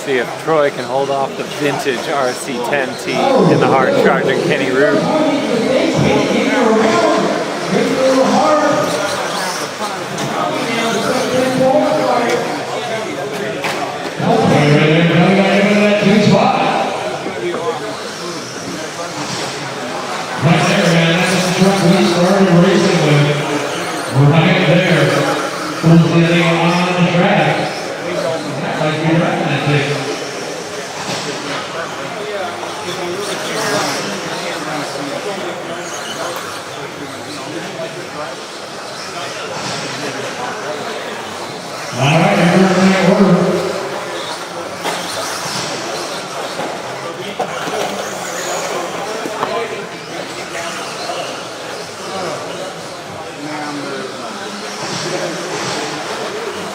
see if Troy can hold off the vintage RC10T in the hard charging Kenny Root. We started racing with. Right there. Who's getting on the track? Like we ran that thing. All right, everyone in order.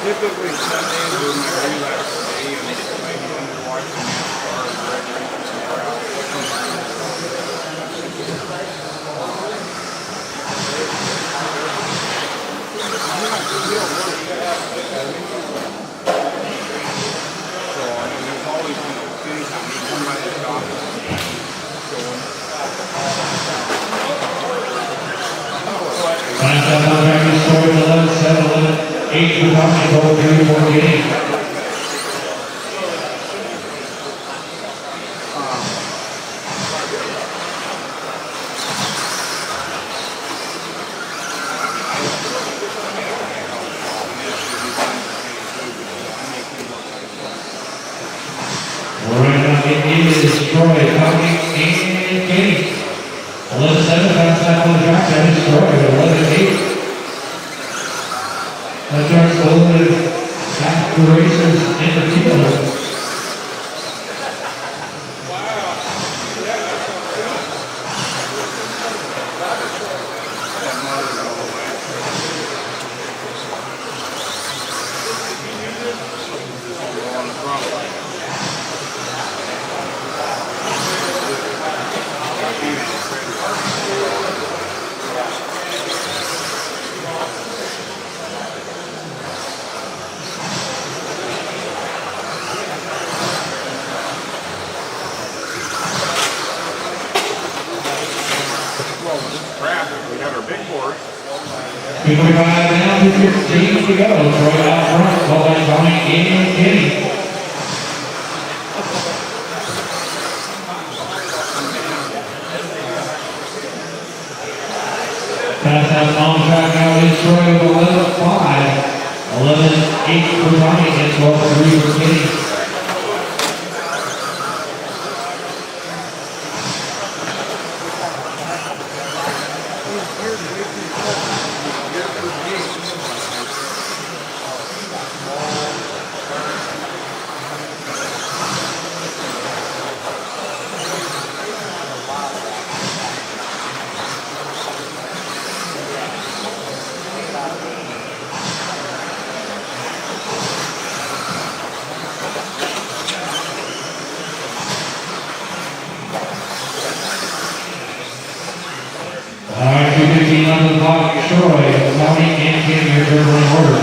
Typically Sundays are my relax day and I'm watching NASCAR so there's always, anytime you come by the shop Last time on track is scored 11-7, 11-8 for Tommy, goal 3-4 game. Right now it is Troy, Tommy, and Kenny. 11-7, fast lap on the track, that is Troy, 11-8. That starts loaded back to racers in the field. we have our big board. 2:25 now, 2:15 to go. Troy out front, followed by Tommy and Kenny. Pass out on track now is Troy with 11-5, 11-8 for Tommy, and 12-3 for Kenny. Alright, 2:15 on the clock, Troy, Tommy, and Kenny, your turn in order.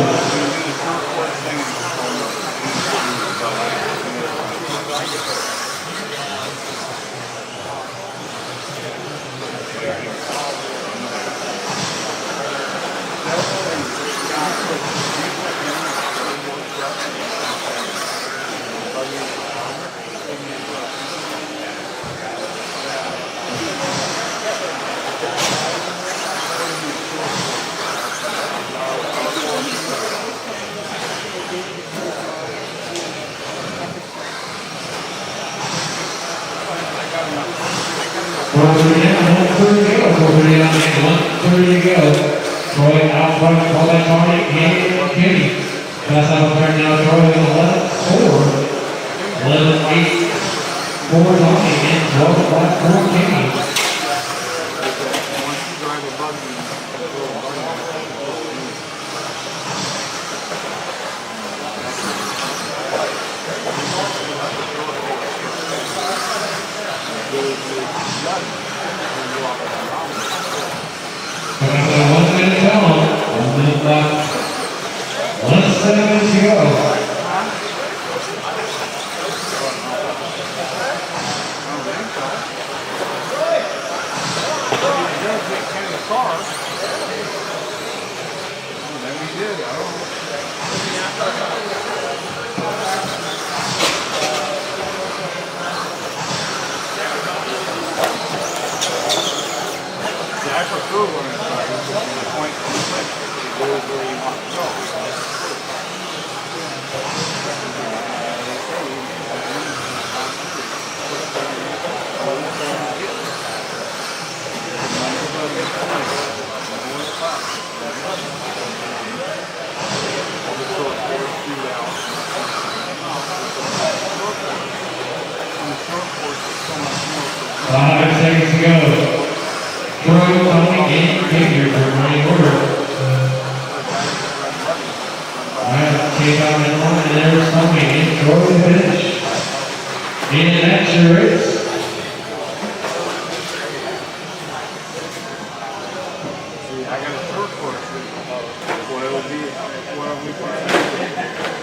Thirty to go. Troy out front, call that Tommy and Kenny. Pass out of there now, Troy with 11-4. 11-8 for Tommy and 12-5 for Kenny. About 1 minute to go. 1 minute left. 1:07 to go. car. Maybe he did, I don't know. I prefer when it's like the point it goes where you want to go. Five seconds to go. Troy, Tony, and Junior for running order. Alright, take out in one, and there's Tony and Troy to finish. And that's your race. See, I got a short course. What it would be, what we